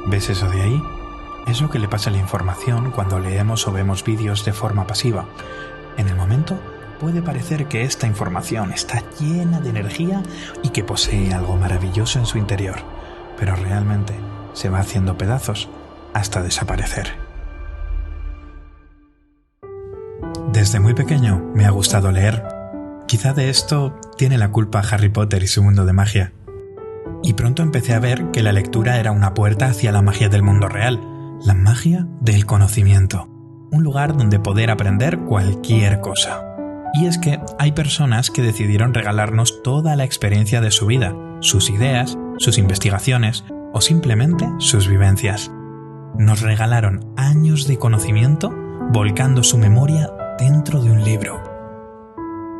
¿Ves eso de ahí? Es lo que le pasa a la información cuando leemos o vemos vídeos de forma pasiva. En el momento puede parecer que esta información está llena de energía y que posee algo maravilloso en su interior, pero realmente se va haciendo pedazos hasta desaparecer. Desde muy pequeño me ha gustado leer. Quizá de esto tiene la culpa Harry Potter y su mundo de magia. Y pronto empecé a ver que la lectura era una puerta hacia la magia del mundo real, la magia del conocimiento, un lugar donde poder aprender cualquier cosa. Y es que hay personas que decidieron regalarnos toda la experiencia de su vida, sus ideas, sus investigaciones o simplemente sus vivencias. Nos regalaron años de conocimiento volcando su memoria dentro de un libro.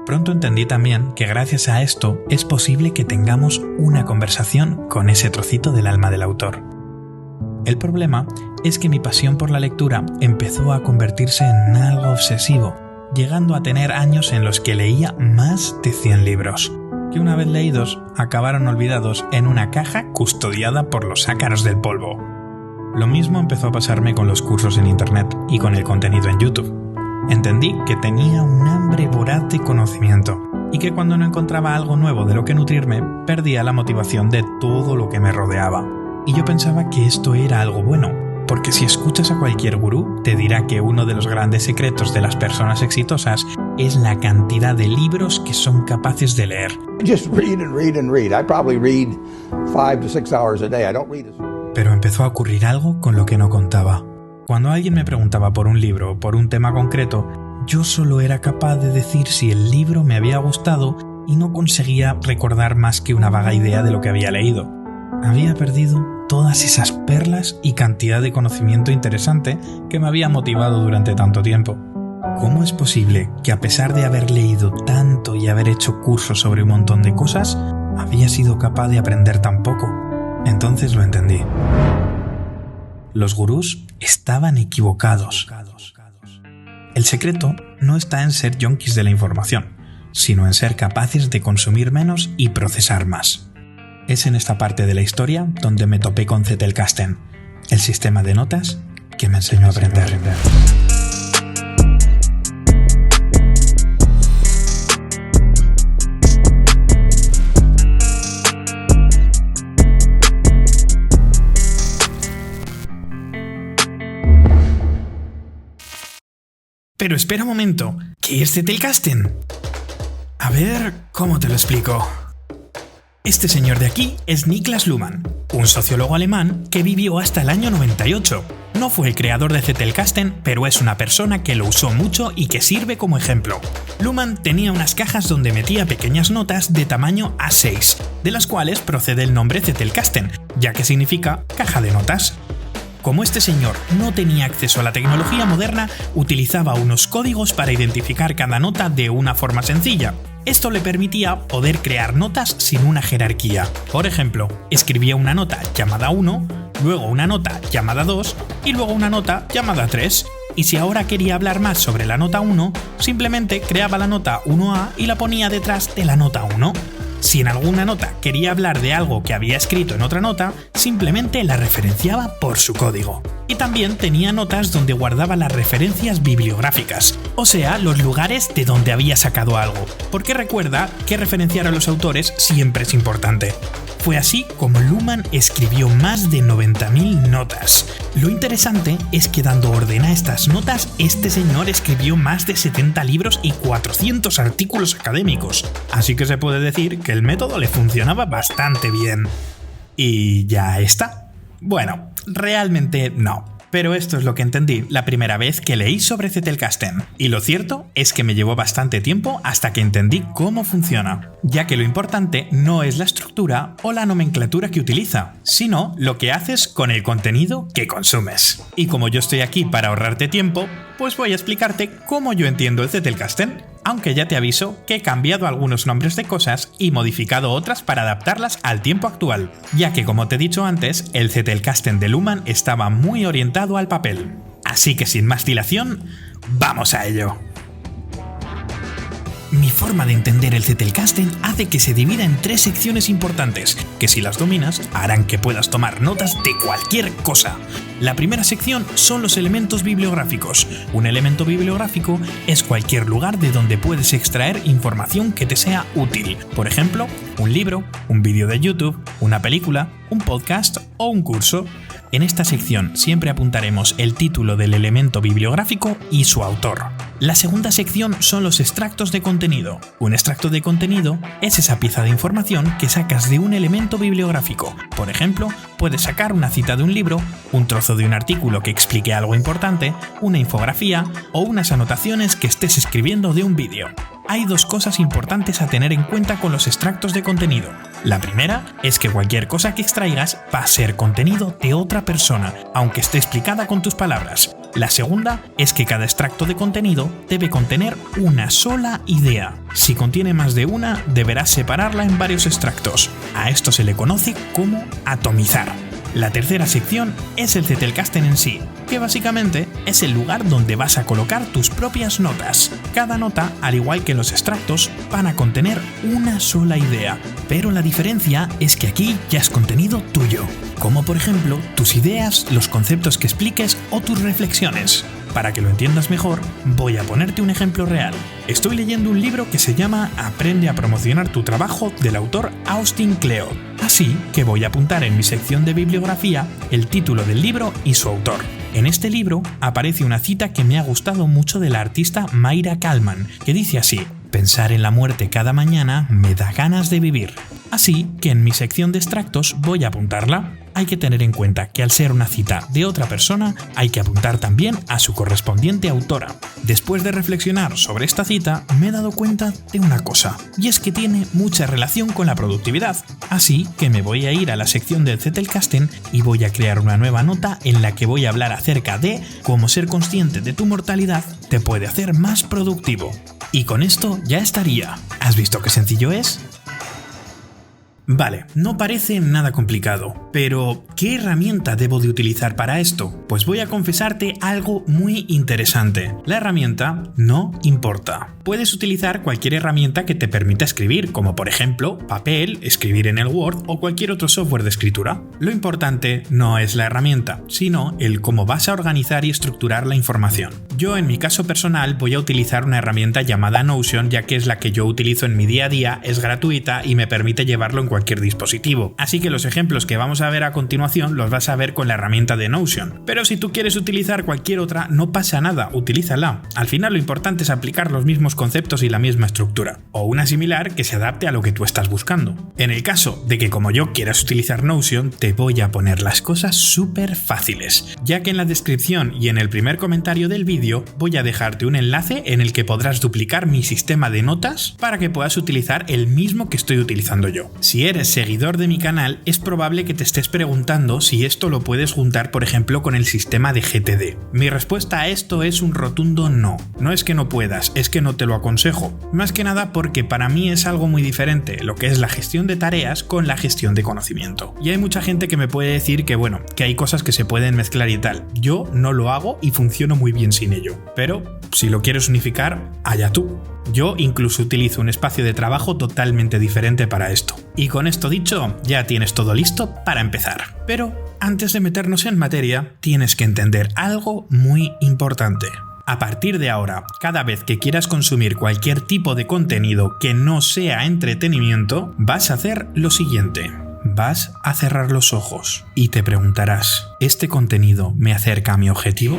Pronto entendí también que gracias a esto es posible que tengamos una conversación con ese trocito del alma del autor. El problema es que mi pasión por la lectura empezó a convertirse en algo obsesivo, llegando a tener años en los que leía más de 100 libros, que una vez leídos acabaron olvidados en una caja custodiada por los ácaros del polvo. Lo mismo empezó a pasarme con los cursos en internet y con el contenido en YouTube. Entendí que tenía un hambre voraz de conocimiento y que cuando no encontraba algo nuevo de lo que nutrirme, perdía la motivación de todo lo que me rodeaba. Y yo pensaba que esto era algo bueno, porque si escuchas a cualquier gurú, te dirá que uno de los grandes secretos de las personas exitosas es la cantidad de libros que son capaces de leer. Just read and read and read. I probably read 5 to 6 hours a day. I don't read as... Pero empezó a ocurrir algo con lo que no contaba. Cuando alguien me preguntaba por un libro o por un tema concreto, yo solo era capaz de decir si el libro me había gustado y no conseguía recordar más que una vaga idea de lo que había leído. Había perdido todas esas perlas y cantidad de conocimiento interesante que me había motivado durante tanto tiempo. ¿Cómo es posible que a pesar de haber leído tanto y haber hecho cursos sobre un montón de cosas, había sido capaz de aprender tan poco? Entonces lo entendí. Los gurús estaban equivocados. El secreto no está en ser yonkis de la información, sino en ser capaces de consumir menos y procesar más. Es en esta parte de la historia donde me topé con Zettelkasten, el sistema de notas que me enseñó a aprender. Pero espera un momento, ¿qué es Zettelkasten? A ver, ¿cómo te lo explico? Este señor de aquí es Niklas Luhmann, un sociólogo alemán que vivió hasta el año 98. No fue el creador de Zettelkasten, pero es una persona que lo usó mucho y que sirve como ejemplo. Luhmann tenía unas cajas donde metía pequeñas notas de tamaño A6, de las cuales procede el nombre Zettelkasten, ya que significa caja de notas. Como este señor no tenía acceso a la tecnología moderna, utilizaba unos códigos para identificar cada nota de una forma sencilla. Esto le permitía poder crear notas sin una jerarquía. Por ejemplo, escribía una nota llamada 1, luego una nota llamada 2 y luego una nota llamada 3. Y si ahora quería hablar más sobre la nota 1, simplemente creaba la nota 1A y la ponía detrás de la nota 1. Si en alguna nota quería hablar de algo que había escrito en otra nota, simplemente la referenciaba por su código. Y también tenía notas donde guardaba las referencias bibliográficas, o sea, los lugares de donde había sacado algo, porque recuerda que referenciar a los autores siempre es importante. Fue así como Luhmann escribió más de 90.000 notas. Lo interesante es que dando orden a estas notas, este señor escribió más de 70 libros y 400 artículos académicos. Así que se puede decir que el método le funcionaba bastante bien. ¿Y ya está? Bueno, realmente no. Pero esto es lo que entendí la primera vez que leí sobre Zettelkasten. Y lo cierto es que me llevó bastante tiempo hasta que entendí cómo funciona, ya que lo importante no es la estructura o la nomenclatura que utiliza, sino lo que haces con el contenido que consumes. Y como yo estoy aquí para ahorrarte tiempo, pues voy a explicarte cómo yo entiendo el Zettelkasten, aunque ya te aviso que he cambiado algunos nombres de cosas y modificado otras para adaptarlas al tiempo actual, ya que como te he dicho antes, el Zettelkasten de Luhmann estaba muy orientado al papel. Así que sin más dilación, ¡vamos a ello! Mi forma de entender el Zettelkasten hace que se divida en 3 secciones importantes, que si las dominas harán que puedas tomar notas de cualquier cosa. La primera sección son los elementos bibliográficos. Un elemento bibliográfico es cualquier lugar de donde puedes extraer información que te sea útil. Por ejemplo, un libro, un vídeo de YouTube, una película, un podcast o un curso. En esta sección siempre apuntaremos el título del elemento bibliográfico y su autor. La segunda sección son los extractos de contenido. Un extracto de contenido es esa pieza de información que sacas de un elemento bibliográfico. Por ejemplo, puedes sacar una cita de un libro, un trozo de un artículo que explique algo importante, una infografía o unas anotaciones que estés escribiendo de un vídeo. Hay 2 cosas importantes a tener en cuenta con los extractos de contenido. La primera es que cualquier cosa que extraigas va a ser contenido de otra persona, aunque esté explicada con tus palabras. La segunda es que cada extracto de contenido debe contener una sola idea. Si contiene más de una, deberás separarla en varios extractos. A esto se le conoce como atomizar. La tercera sección es el Zettelkasten en sí, que básicamente es el lugar donde vas a colocar tus propias notas. Cada nota, al igual que los extractos, van a contener una sola idea, pero la diferencia es que aquí ya es contenido tuyo, como por ejemplo tus ideas, los conceptos que expliques o tus reflexiones. Para que lo entiendas mejor, voy a ponerte un ejemplo real. Estoy leyendo un libro que se llama Aprende a promocionar tu trabajo del autor Austin Kleon. Así que voy a apuntar en mi sección de bibliografía el título del libro y su autor. En este libro aparece una cita que me ha gustado mucho de la artista Mayra Kalman, que dice así: pensar en la muerte cada mañana me da ganas de vivir. Así que en mi sección de extractos voy a apuntarla. Hay que tener en cuenta que al ser una cita de otra persona, hay que apuntar también a su correspondiente autora. Después de reflexionar sobre esta cita, me he dado cuenta de una cosa, y es que tiene mucha relación con la productividad. Así que me voy a ir a la sección del Zettelkasten y voy a crear una nueva nota en la que voy a hablar acerca de cómo ser consciente de tu mortalidad te puede hacer más productivo. Y con esto ya estaría. ¿Has visto qué sencillo es? Vale, no parece nada complicado, pero ¿qué herramienta debo de utilizar para esto? Pues voy a confesarte algo muy interesante. La herramienta no importa. Puedes utilizar cualquier herramienta que te permita escribir, como por ejemplo papel, escribir en el Word o cualquier otro software de escritura. Lo importante no es la herramienta, sino el cómo vas a organizar y estructurar la información. Yo en mi caso personal voy a utilizar una herramienta llamada Notion, ya que es la que yo utilizo en mi día a día, es gratuita y me permite llevarlo en cualquier dispositivo. Así que los ejemplos que vamos a ver a continuación los vas a ver con la herramienta de Notion. Pero si tú quieres utilizar cualquier otra, no pasa nada, utilízala. Al final lo importante es aplicar los mismos conceptos y la misma estructura, o una similar que se adapte a lo que tú estás buscando. En el caso de que como yo quieras utilizar Notion, te voy a poner las cosas súper fáciles, ya que en la descripción y en el primer comentario del vídeo voy a dejarte un enlace en el que podrás duplicar mi sistema de notas para que puedas utilizar el mismo que estoy utilizando yo. Si eres seguidor de mi canal, es probable que te estés preguntando si esto lo puedes juntar, por ejemplo, con el sistema de GTD. Mi respuesta a esto es un rotundo no. No es que no puedas, es que no te lo aconsejo. Más que nada porque para mí es algo muy diferente, lo que es la gestión de tareas con la gestión de conocimiento. Y hay mucha gente que me puede decir que bueno, que hay cosas que se pueden mezclar y tal. Yo no lo hago y funciono muy bien sin ello. Pero si lo quieres unificar, allá tú. Yo incluso utilizo un espacio de trabajo totalmente diferente para esto. Y con esto dicho, ya tienes todo listo para empezar. Pero antes de meternos en materia, tienes que entender algo muy importante. A partir de ahora, cada vez que quieras consumir cualquier tipo de contenido que no sea entretenimiento, vas a hacer lo siguiente. Vas a cerrar los ojos y te preguntarás, ¿este contenido me acerca a mi objetivo?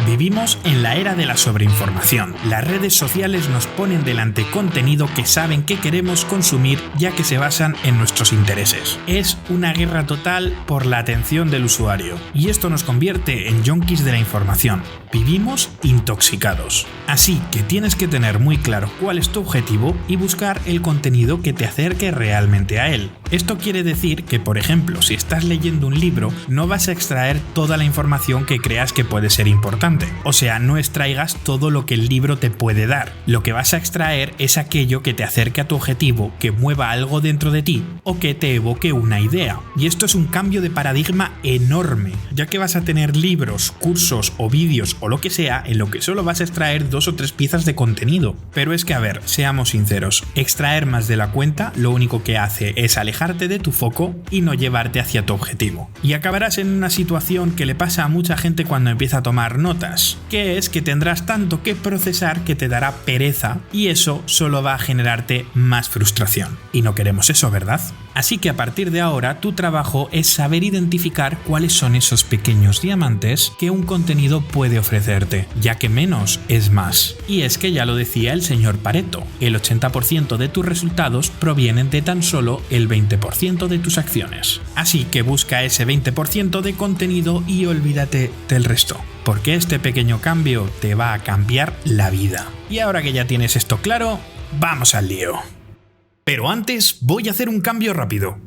Vivimos en la era de la sobreinformación. Las redes sociales nos ponen delante contenido que saben que queremos consumir ya que se basan en nuestros intereses. Es una guerra total por la atención del usuario y esto nos convierte en yonkis de la información. Vivimos intoxicados. Así que tienes que tener muy claro cuál es tu objetivo y buscar el contenido que te acerque realmente a él. Esto quiere decir que, por ejemplo, si estás leyendo un libro, no vas a extraer toda la información que creas que puede ser importante. importante. O sea, no extraigas todo lo que el libro te puede dar. Lo que vas a extraer es aquello que te acerque a tu objetivo, que mueva algo dentro de ti o que te evoque una idea. Y esto es un cambio de paradigma enorme, ya que vas a tener libros, cursos o vídeos o lo que sea en lo que solo vas a extraer 2 o 3 piezas de contenido. Pero es que, a ver, seamos sinceros, extraer más de la cuenta lo único que hace es alejarte de tu foco y no llevarte hacia tu objetivo. Y acabarás en una situación que le pasa a mucha gente cuando empieza a tomar notas, que es que tendrás tanto que procesar que te dará pereza y eso solo va a generarte más frustración. Y no queremos eso, ¿verdad? Así que a partir de ahora tu trabajo es saber identificar cuáles son esos pequeños diamantes que un contenido puede ofrecerte, ya que menos es más. Y es que ya lo decía el señor Pareto, el 80% de tus resultados provienen de tan solo el 20% de tus acciones. Así que busca ese 20% de contenido y olvídate del resto, porque este pequeño cambio te va a cambiar la vida. Y ahora que ya tienes esto claro, vamos al lío. Pero antes voy a hacer un cambio rápido.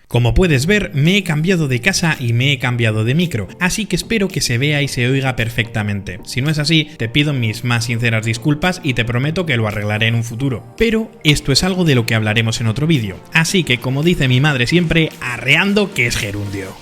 Como puedes ver, me he cambiado de casa y me he cambiado de micro, así que espero que se vea y se oiga perfectamente. Si no es así, te pido mis más sinceras disculpas y te prometo que lo arreglaré en un futuro. Pero esto es algo de lo que hablaremos en otro vídeo, así que como dice mi madre siempre, arreando que es gerundio.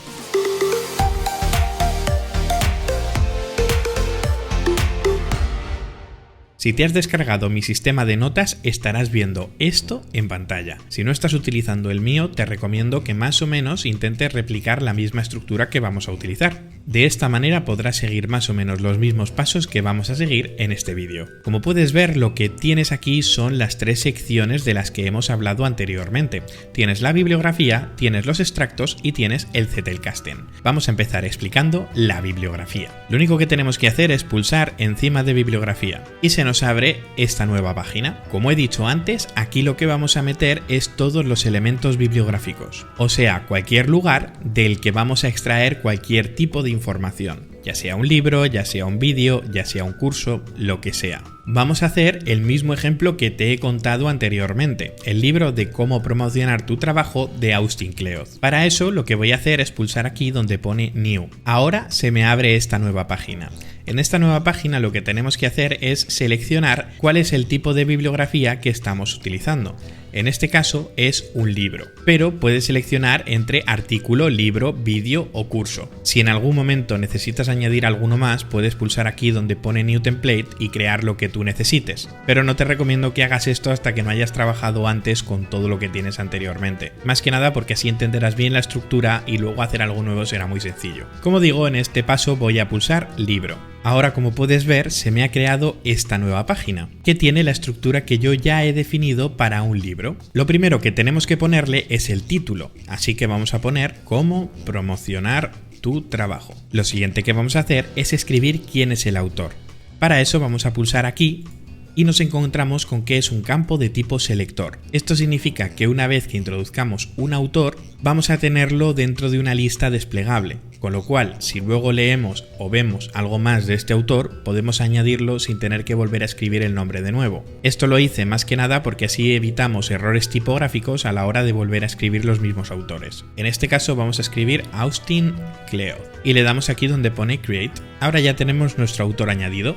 Si te has descargado mi sistema de notas, estarás viendo esto en pantalla. Si no estás utilizando el mío, te recomiendo que más o menos intentes replicar la misma estructura que vamos a utilizar. De esta manera podrás seguir más o menos los mismos pasos que vamos a seguir en este vídeo. Como puedes ver, lo que tienes aquí son las 3 secciones de las que hemos hablado anteriormente. Tienes la bibliografía, tienes los extractos y tienes el Zettelkasten. Vamos a empezar explicando la bibliografía. Lo único que tenemos que hacer es pulsar encima de bibliografía y se nos abre esta nueva página. Como he dicho antes, aquí lo que vamos a meter es todos los elementos bibliográficos, o sea, cualquier lugar del que vamos a extraer cualquier tipo de información, ya sea un libro, ya sea un vídeo, ya sea un curso, lo que sea. Vamos a hacer el mismo ejemplo que te he contado anteriormente, el libro de cómo promocionar tu trabajo de Austin Kleoth. Para eso lo que voy a hacer es pulsar aquí donde pone New. Ahora se me abre esta nueva página. En esta nueva página lo que tenemos que hacer es seleccionar cuál es el tipo de bibliografía que estamos utilizando. En este caso es un libro, pero puedes seleccionar entre artículo, libro, vídeo o curso. Si en algún momento necesitas añadir alguno más, puedes pulsar aquí donde pone New Template y crear lo que tú necesites. Pero no te recomiendo que hagas esto hasta que no hayas trabajado antes con todo lo que tienes anteriormente. Más que nada porque así entenderás bien la estructura y luego hacer algo nuevo será muy sencillo. Como digo, en este paso voy a pulsar libro. Ahora, como puedes ver, se me ha creado esta nueva página, que tiene la estructura que yo ya he definido para un libro. Lo primero que tenemos que ponerle es el título, así que vamos a poner cómo promocionar tu trabajo. Lo siguiente que vamos a hacer es escribir quién es el autor. Para eso vamos a pulsar aquí y nos encontramos con que es un campo de tipo selector. Esto significa que una vez que introduzcamos un autor, vamos a tenerlo dentro de una lista desplegable, con lo cual si luego leemos o vemos algo más de este autor, podemos añadirlo sin tener que volver a escribir el nombre de nuevo. Esto lo hice más que nada porque así evitamos errores tipográficos a la hora de volver a escribir los mismos autores. En este caso vamos a escribir Austin Kleoth y le damos aquí donde pone Create. Ahora ya tenemos nuestro autor añadido.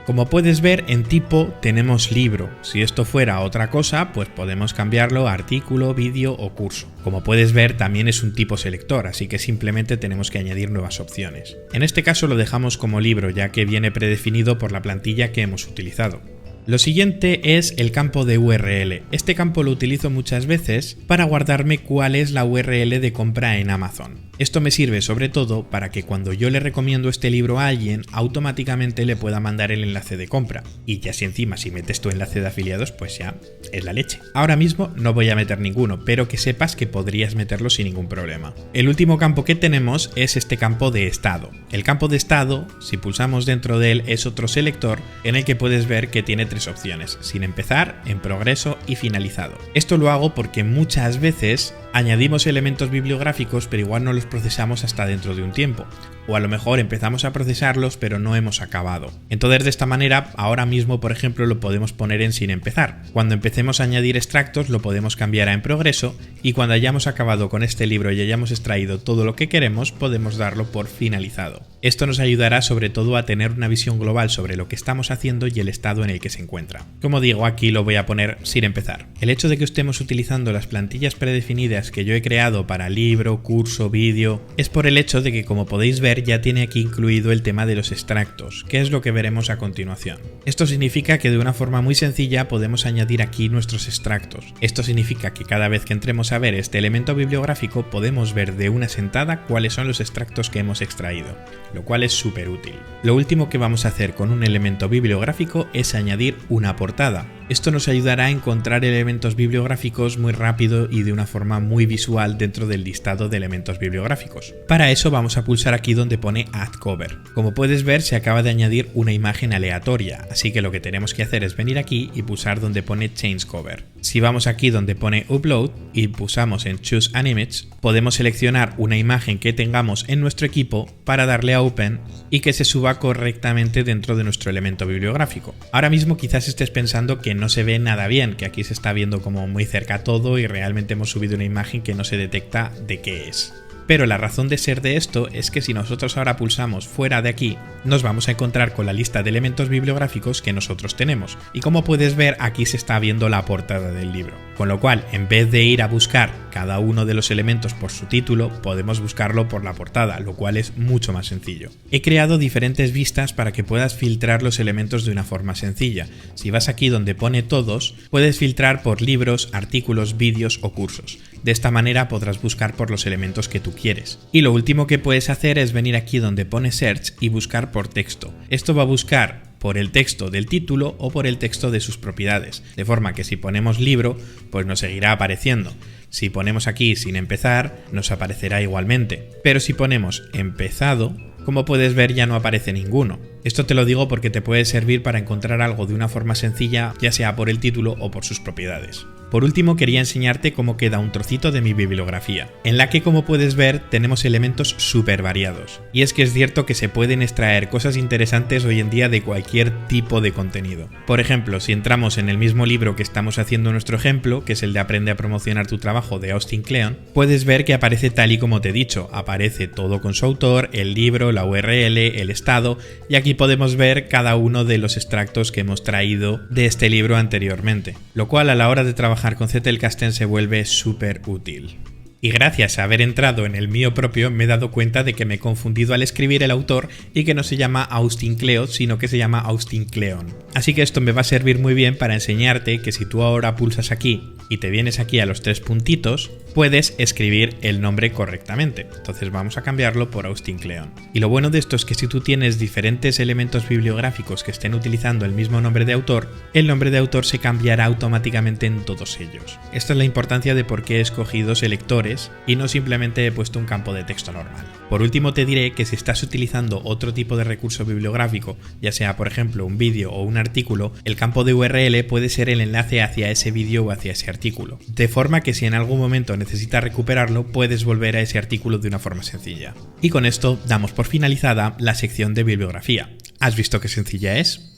Como puedes ver, en tipo tenemos libro. Si esto fuera otra cosa, pues podemos cambiarlo a artículo, vídeo o curso. Como puedes ver, también es un tipo selector, así que simplemente tenemos que añadir nuevas opciones. En este caso lo dejamos como libro, ya que viene predefinido por la plantilla que hemos utilizado. Lo siguiente es el campo de URL. Este campo lo utilizo muchas veces para guardarme cuál es la URL de compra en Amazon. Esto me sirve sobre todo para que cuando yo le recomiendo este libro a alguien, automáticamente le pueda mandar el enlace de compra. Y ya si encima si metes tu enlace de afiliados, pues ya es la leche. Ahora mismo no voy a meter ninguno, pero que sepas que podrías meterlo sin ningún problema. El último campo que tenemos es este campo de estado. El campo de estado, si pulsamos dentro de él, es otro selector en el que puedes ver que tiene 3 opciones: sin empezar, en progreso y finalizado. Esto lo hago porque muchas veces añadimos elementos bibliográficos pero igual no los procesamos hasta dentro de un tiempo. o a lo mejor empezamos a procesarlos pero no hemos acabado. Entonces de esta manera, ahora mismo por ejemplo lo podemos poner en sin empezar. Cuando empecemos a añadir extractos lo podemos cambiar a en progreso y cuando hayamos acabado con este libro y hayamos extraído todo lo que queremos podemos darlo por finalizado. Esto nos ayudará sobre todo a tener una visión global sobre lo que estamos haciendo y el estado en el que se encuentra. Como digo, aquí lo voy a poner sin empezar. El hecho de que estemos utilizando las plantillas predefinidas que yo he creado para libro, curso, vídeo, es por el hecho de que, como podéis ver, ya tiene aquí incluido el tema de los extractos, que es lo que veremos a continuación. Esto significa que de una forma muy sencilla podemos añadir aquí nuestros extractos. Esto significa que cada vez que entremos a ver este elemento bibliográfico podemos ver de una sentada cuáles son los extractos que hemos extraído, lo cual es súper útil. Lo último que vamos a hacer con un elemento bibliográfico es añadir una portada. Esto nos ayudará a encontrar elementos bibliográficos muy rápido y de una forma muy visual dentro del listado de elementos bibliográficos. Para eso vamos a pulsar aquí donde pone Add Cover. Como puedes ver, se acaba de añadir una imagen aleatoria, así que lo que tenemos que hacer es venir aquí y pulsar donde pone Change Cover. Si vamos aquí donde pone Upload y pulsamos en Choose an Image, podemos seleccionar una imagen que tengamos en nuestro equipo para darle a Open y que se suba correctamente dentro de nuestro elemento bibliográfico. Ahora mismo quizás estés pensando que no se ve nada bien, que aquí se está viendo como muy cerca todo y realmente hemos subido una imagen que no se detecta de qué es. Pero la razón de ser de esto es que si nosotros ahora pulsamos fuera de aquí, nos vamos a encontrar con la lista de elementos bibliográficos que nosotros tenemos. Y como puedes ver, aquí se está viendo la portada del libro. Con lo cual, en vez de ir a buscar cada uno de los elementos por su título, podemos buscarlo por la portada, lo cual es mucho más sencillo. He creado diferentes vistas para que puedas filtrar los elementos de una forma sencilla. Si vas aquí donde pone todos, puedes filtrar por libros, artículos, vídeos o cursos. De esta manera podrás buscar por los elementos que tú quieres. Y lo último que puedes hacer es venir aquí donde pone Search y buscar por texto. Esto va a buscar por el texto del título o por el texto de sus propiedades, de forma que si ponemos libro, pues nos seguirá apareciendo. Si ponemos aquí sin empezar, nos aparecerá igualmente. Pero si ponemos empezado, como puedes ver ya no aparece ninguno. Esto te lo digo porque te puede servir para encontrar algo de una forma sencilla, ya sea por el título o por sus propiedades. Por último, quería enseñarte cómo queda un trocito de mi bibliografía, en la que, como puedes ver, tenemos elementos súper variados. Y es que es cierto que se pueden extraer cosas interesantes hoy en día de cualquier tipo de contenido. Por ejemplo, si entramos en el mismo libro que estamos haciendo nuestro ejemplo, que es el de Aprende a promocionar tu trabajo de Austin Kleon, puedes ver que aparece tal y como te he dicho. Aparece todo con su autor, el libro, la URL, el estado, y aquí podemos ver cada uno de los extractos que hemos traído de este libro anteriormente, lo cual a la hora de trabajar con Zettelkasten se vuelve súper útil. Y gracias a haber entrado en el mío propio me he dado cuenta de que me he confundido al escribir el autor y que no se llama Austin Kleon, sino que se llama Austin Kleon. Así que esto me va a servir muy bien para enseñarte que si tú ahora pulsas aquí y te vienes aquí a los 3 puntitos, puedes escribir el nombre correctamente. Entonces vamos a cambiarlo por Austin Kleon. Y lo bueno de esto es que si tú tienes diferentes elementos bibliográficos que estén utilizando el mismo nombre de autor, el nombre de autor se cambiará automáticamente en todos ellos. Esta es la importancia de por qué he escogido selectores y no simplemente he puesto un campo de texto normal. Por último te diré que si estás utilizando otro tipo de recurso bibliográfico, ya sea por ejemplo un vídeo o un artículo, el campo de URL puede ser el enlace hacia ese vídeo o hacia ese artículo, de forma que si en algún momento necesitas recuperarlo puedes volver a ese artículo de una forma sencilla. Y con esto damos por finalizada la sección de bibliografía. ¿Has visto qué sencilla es?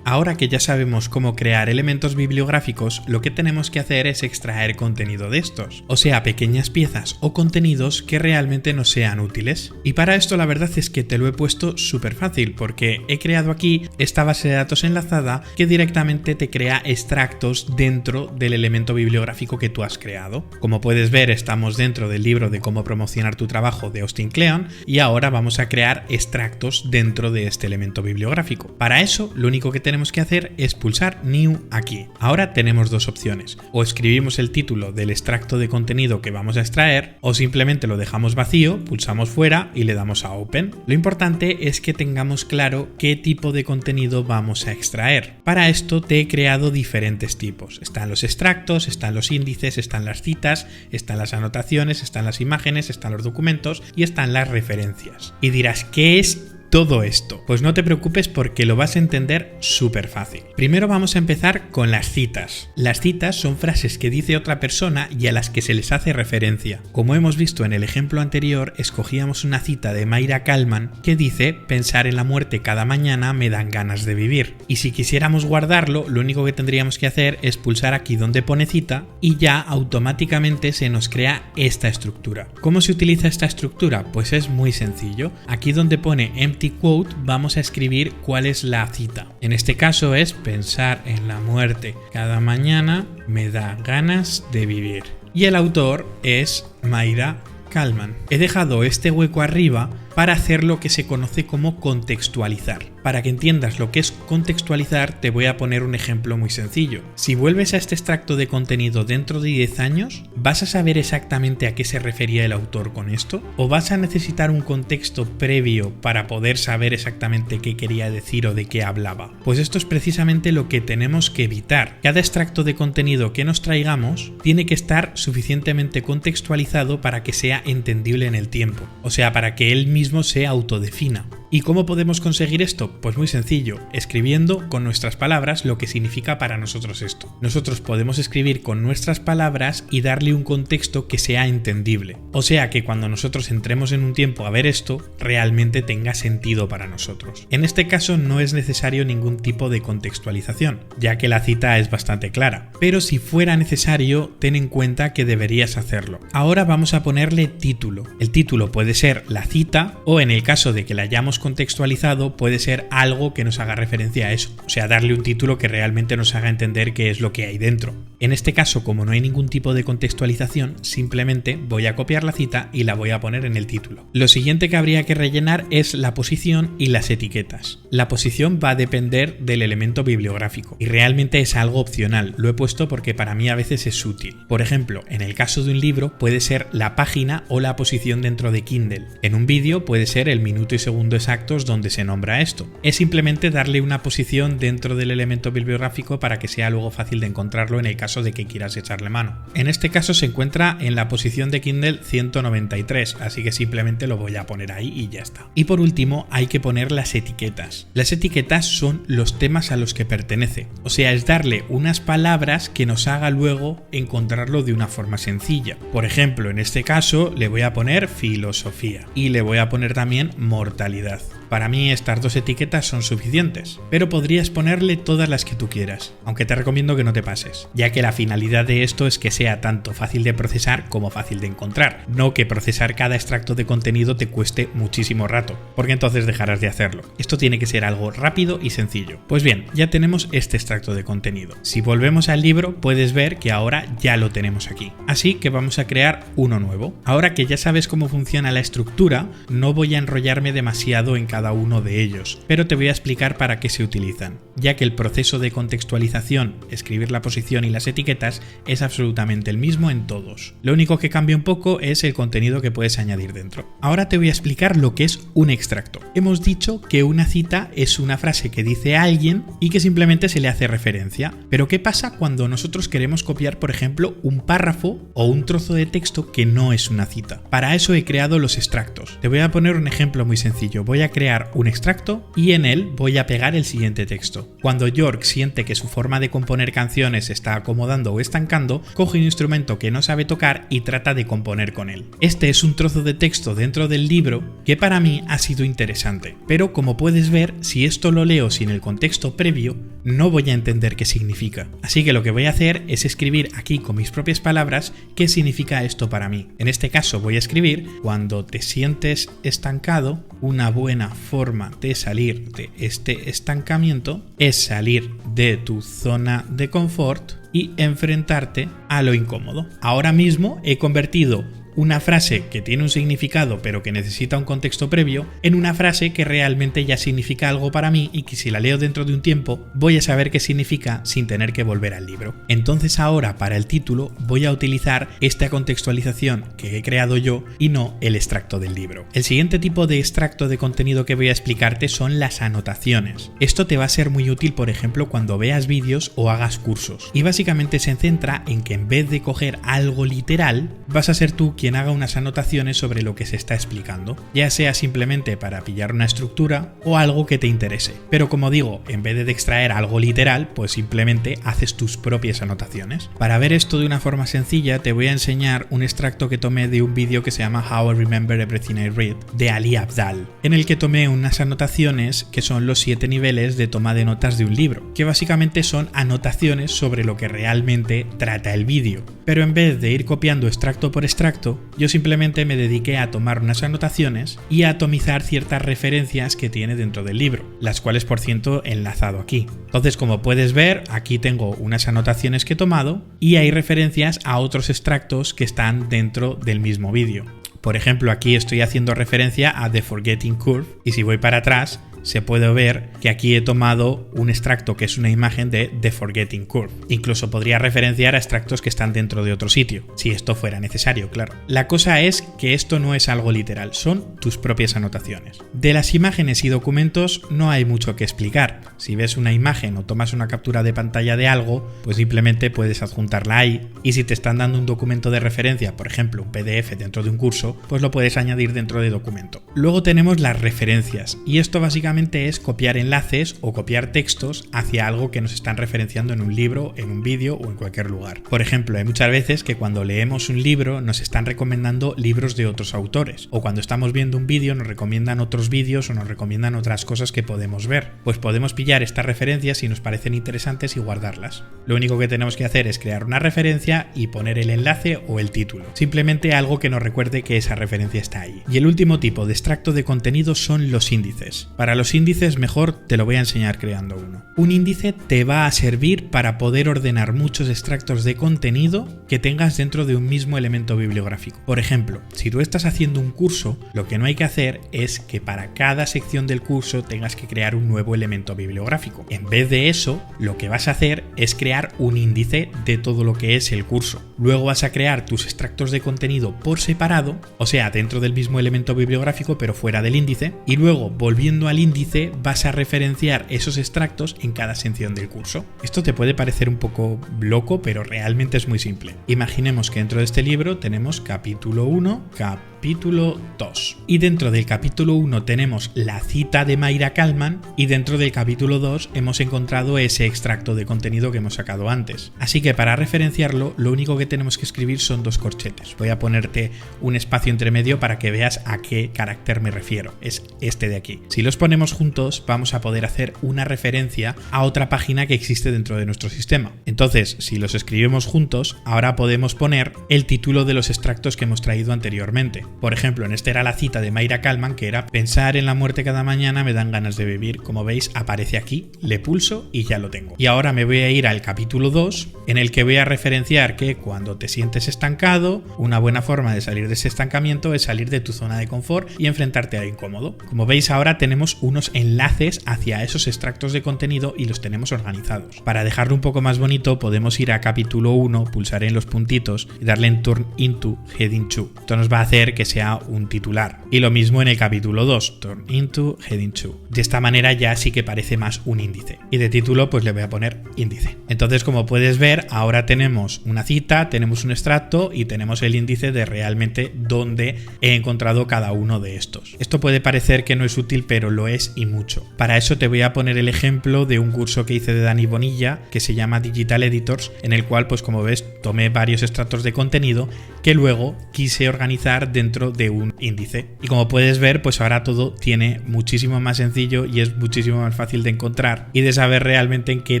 Ahora que ya sabemos cómo crear elementos bibliográficos, lo que tenemos que hacer es extraer contenido de estos, o sea, pequeñas piezas o contenidos que realmente nos sean útiles. Y para esto la verdad es que te lo he puesto súper fácil, porque he creado aquí esta base de datos enlazada que directamente te crea extractos dentro del elemento bibliográfico que tú has creado. Como puedes ver, estamos dentro del libro de cómo promocionar tu trabajo de Austin Kleon y ahora vamos a crear extractos dentro de este elemento bibliográfico. Para eso, lo único que tenemos que hacer es pulsar New aquí. Ahora tenemos dos opciones: o escribimos el título del extracto de contenido que vamos a extraer, o simplemente lo dejamos vacío, pulsamos fuera y le damos a Open. Lo importante es que tengamos claro qué tipo de contenido vamos a extraer. Para esto te he creado diferentes tipos. Están los extractos, están los índices, están las citas, están las anotaciones, están las imágenes, están los documentos y están las referencias. Y dirás, ¿qué es todo esto? Pues no te preocupes porque lo vas a entender súper fácil. Primero vamos a empezar con las citas. Las citas son frases que dice otra persona y a las que se les hace referencia. Como hemos visto en el ejemplo anterior, escogíamos una cita de Mayra Kalman que dice: pensar en la muerte cada mañana me dan ganas de vivir. Y si quisiéramos guardarlo, lo único que tendríamos que hacer es pulsar aquí donde pone cita y ya automáticamente se nos crea esta estructura. ¿Cómo se utiliza esta estructura? Pues es muy sencillo. Aquí donde pone empty quote vamos a escribir cuál es la cita. En este caso es: pensar en la muerte cada mañana me da ganas de vivir. Y el autor es Mayra Kalman. He dejado este hueco arriba para hacer lo que se conoce como contextualizar. Para que entiendas lo que es contextualizar, te voy a poner un ejemplo muy sencillo. Si vuelves a este extracto de contenido dentro de 10 años, ¿vas a saber exactamente a qué se refería el autor con esto? ¿O vas a necesitar un contexto previo para poder saber exactamente qué quería decir o de qué hablaba? Pues esto es precisamente lo que tenemos que evitar. Cada extracto de contenido que nos traigamos tiene que estar suficientemente contextualizado para que sea entendible en el tiempo. O sea, para que él mismo se autodefina. ¿Y cómo podemos conseguir esto? Pues muy sencillo, escribiendo con nuestras palabras lo que significa para nosotros esto. Nosotros podemos escribir con nuestras palabras y darle un contexto que sea entendible. O sea que cuando nosotros entremos en un tiempo a ver esto, realmente tenga sentido para nosotros. En este caso no es necesario ningún tipo de contextualización, ya que la cita es bastante clara. Pero si fuera necesario, ten en cuenta que deberías hacerlo. Ahora vamos a ponerle título. El título puede ser la cita o, en el caso de que la hayamos contextualizado, puede ser algo que nos haga referencia a eso, o sea, darle un título que realmente nos haga entender qué es lo que hay dentro. En este caso, como no hay ningún tipo de contextualización, simplemente voy a copiar la cita y la voy a poner en el título. Lo siguiente que habría que rellenar es la posición y las etiquetas. La posición va a depender del elemento bibliográfico y realmente es algo opcional, lo he puesto porque para mí a veces es útil. Por ejemplo, en el caso de un libro puede ser la página o la posición dentro de Kindle. En un vídeo puede ser el minuto y segundo exactos donde se nombra esto. Es simplemente darle una posición dentro del elemento bibliográfico para que sea luego fácil de encontrarlo en el caso de que quieras echarle mano. En este caso se encuentra en la posición de Kindle 193, así que simplemente lo voy a poner ahí y ya está. Y por último hay que poner las etiquetas. Las etiquetas son los temas a los que pertenece, o sea, es darle unas palabras que nos haga luego encontrarlo de una forma sencilla. Por ejemplo, en este caso le voy a poner filosofía y le voy a poner también mortalidad. Para mí estas dos etiquetas son suficientes, pero podrías ponerle todas las que tú quieras, aunque te recomiendo que no te pases, ya que la finalidad de esto es que sea tanto fácil de procesar como fácil de encontrar, no que procesar cada extracto de contenido te cueste muchísimo rato, porque entonces dejarás de hacerlo. Esto tiene que ser algo rápido y sencillo. Pues bien, ya tenemos este extracto de contenido. Si volvemos al libro, puedes ver que ahora ya lo tenemos aquí. Así que vamos a crear uno nuevo. Ahora que ya sabes cómo funciona la estructura, no voy a enrollarme demasiado en cada uno de ellos, pero te voy a explicar para qué se utilizan, ya que el proceso de contextualización, escribir la posición y las etiquetas es absolutamente el mismo en todos. Lo único que cambia un poco es el contenido que puedes añadir dentro. Ahora te voy a explicar lo que es un extracto. Hemos dicho que una cita es una frase que dice alguien y que simplemente se le hace referencia, pero ¿qué pasa cuando nosotros queremos copiar, por ejemplo, un párrafo o un trozo de texto que no es una cita? Para eso he creado los extractos. Te voy a poner un ejemplo muy sencillo. Voy a crear un extracto y en él voy a pegar el siguiente texto. Cuando York siente que su forma de componer canciones se está acomodando o estancando, coge un instrumento que no sabe tocar y trata de componer con él. Este es un trozo de texto dentro del libro que para mí ha sido interesante, pero como puedes ver, si esto lo leo sin el contexto previo, no voy a entender qué significa. Así que lo que voy a hacer es escribir aquí con mis propias palabras qué significa esto para mí. En este caso voy a escribir: cuando te sientes estancado, una buena forma de salir de este estancamiento es salir de tu zona de confort y enfrentarte a lo incómodo. Ahora mismo he convertido una frase que tiene un significado pero que necesita un contexto previo en una frase que realmente ya significa algo para mí y que si la leo dentro de un tiempo voy a saber qué significa sin tener que volver al libro. Entonces ahora para el título voy a utilizar esta contextualización que he creado yo y no el extracto del libro. El siguiente tipo de extracto de contenido que voy a explicarte son las anotaciones. Esto te va a ser muy útil, por ejemplo, cuando veas vídeos o hagas cursos, y básicamente se centra en que en vez de coger algo literal vas a ser tú quien quien haga unas anotaciones sobre lo que se está explicando, ya sea simplemente para pillar una estructura o algo que te interese. Pero como digo, en vez de extraer algo literal, pues simplemente haces tus propias anotaciones. Para ver esto de una forma sencilla, te voy a enseñar un extracto que tomé de un vídeo que se llama How I Remember Everything I Read, de Ali Abdaal, en el que tomé unas anotaciones que son los 7 niveles de toma de notas de un libro, que básicamente son anotaciones sobre lo que realmente trata el vídeo. Pero en vez de ir copiando extracto por extracto, yo simplemente me dediqué a tomar unas anotaciones y a atomizar ciertas referencias que tiene dentro del libro, las cuales por cierto he enlazado aquí. Entonces, como puedes ver, aquí tengo unas anotaciones que he tomado y hay referencias a otros extractos que están dentro del mismo vídeo. Por ejemplo, aquí estoy haciendo referencia a The Forgetting Curve y si voy para atrás se puede ver que aquí he tomado un extracto que es una imagen de The Forgetting Curve. Incluso podría referenciar a extractos que están dentro de otro sitio, si esto fuera necesario, claro. La cosa es que esto no es algo literal, son tus propias anotaciones. De las imágenes y documentos no hay mucho que explicar. Si ves una imagen o tomas una captura de pantalla de algo, pues simplemente puedes adjuntarla ahí, y si te están dando un documento de referencia, por ejemplo un PDF dentro de un curso, pues lo puedes añadir dentro de documento. Luego tenemos las referencias, y esto básicamente es copiar enlaces o copiar textos hacia algo que nos están referenciando en un libro, en un vídeo o en cualquier lugar. Por ejemplo, hay muchas veces que cuando leemos un libro nos están recomendando libros de otros autores, o cuando estamos viendo un vídeo nos recomiendan otros vídeos o nos recomiendan otras cosas que podemos ver. Pues podemos pillar estas referencias si nos parecen interesantes y guardarlas. Lo único que tenemos que hacer es crear una referencia y poner el enlace o el título. Simplemente algo que nos recuerde que esa referencia está ahí. Y el último tipo de extracto de contenido son los índices. Para los índices mejor te lo voy a enseñar creando uno. Un índice te va a servir para poder ordenar muchos extractos de contenido que tengas dentro de un mismo elemento bibliográfico. Por ejemplo, si tú estás haciendo un curso, lo que no hay que hacer es que para cada sección del curso tengas que crear un nuevo elemento bibliográfico. En vez de eso, lo que vas a hacer es crear un índice de todo lo que es el curso. Luego vas a crear tus extractos de contenido por separado, o sea, dentro del mismo elemento bibliográfico pero fuera del índice, y luego volviendo al índice vas a referenciar esos extractos en cada sección del curso. Esto te puede parecer un poco loco, pero realmente es muy simple. Imaginemos que dentro de este libro tenemos capítulo 1, capítulo 2. Y dentro del capítulo 1 tenemos la cita de Mayra Kalman y dentro del capítulo 2 hemos encontrado ese extracto de contenido que hemos sacado antes. Así que para referenciarlo, lo único que tenemos que escribir son 2 corchetes. Voy a ponerte un espacio entre medio para que veas a qué carácter me refiero. Es este de aquí. Si los ponemos juntos, vamos a poder hacer una referencia a otra página que existe dentro de nuestro sistema. Entonces, si los escribimos juntos, ahora podemos poner el título de los extractos que hemos traído anteriormente. Por ejemplo, en este era la cita de Mayra Kalman, que era: pensar en la muerte cada mañana me dan ganas de vivir. Como veis, aparece aquí, le pulso y ya lo tengo. Y ahora me voy a ir al capítulo 2, en el que voy a referenciar que cuando te sientes estancado, una buena forma de salir de ese estancamiento es salir de tu zona de confort y enfrentarte a lo incómodo. Como veis, ahora tenemos unos enlaces hacia esos extractos de contenido y los tenemos organizados. Para dejarlo un poco más bonito, podemos ir a capítulo 1, pulsar en los puntitos y darle en Turn into Heading 2. Esto nos va a hacer que sea un titular. Y lo mismo en el capítulo 2, Turn into Heading 2. De esta manera ya sí que parece más un índice. Y de título pues le voy a poner índice. Entonces, como puedes ver, ahora tenemos una cita, tenemos un extracto y tenemos el índice de realmente dónde he encontrado cada uno de estos. Esto puede parecer que no es útil, pero lo es y mucho. Para eso te voy a poner el ejemplo de un curso que hice de Dani Bonilla que se llama Digital Editors, en el cual, pues como ves, tomé varios extractos de contenido que luego quise organizar dentro de un índice. Y como puedes ver, pues ahora todo tiene muchísimo más sencillo y es muchísimo más fácil de encontrar y de saber realmente en qué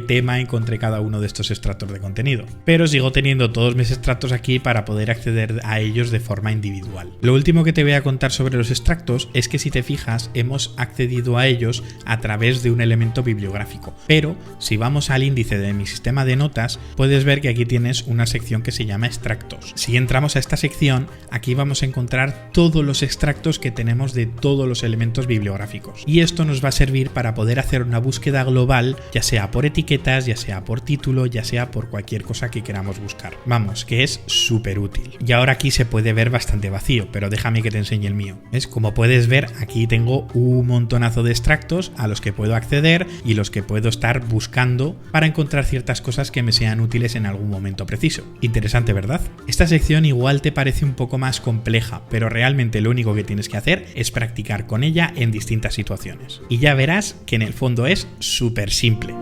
tema encontré cada uno de estos extractos de contenido. Pero sigo teniendo todos mis extractos aquí para poder acceder a ellos de forma individual. Lo último que te voy a contar sobre los extractos es que, si te fijas, hemos accedido a ellos a través de un elemento bibliográfico. Pero si vamos al índice de mi sistema de notas, puedes ver que aquí tienes una sección que se llama extractos. Si entramos a esta sección, aquí vamos a encontrar encontrar todos los extractos que tenemos de todos los elementos bibliográficos. Y esto nos va a servir para poder hacer una búsqueda global, ya sea por etiquetas, ya sea por título, ya sea por cualquier cosa que queramos buscar. Vamos, que es súper útil. Y ahora aquí se puede ver bastante vacío, pero déjame que te enseñe el mío. ¿Ves? Como puedes ver, aquí tengo un montonazo de extractos a los que puedo acceder y los que puedo estar buscando para encontrar ciertas cosas que me sean útiles en algún momento preciso. Interesante, ¿verdad? Esta sección igual te parece un poco más compleja, pero realmente lo único que tienes que hacer es practicar con ella en distintas situaciones. Y ya verás que en el fondo es súper simple.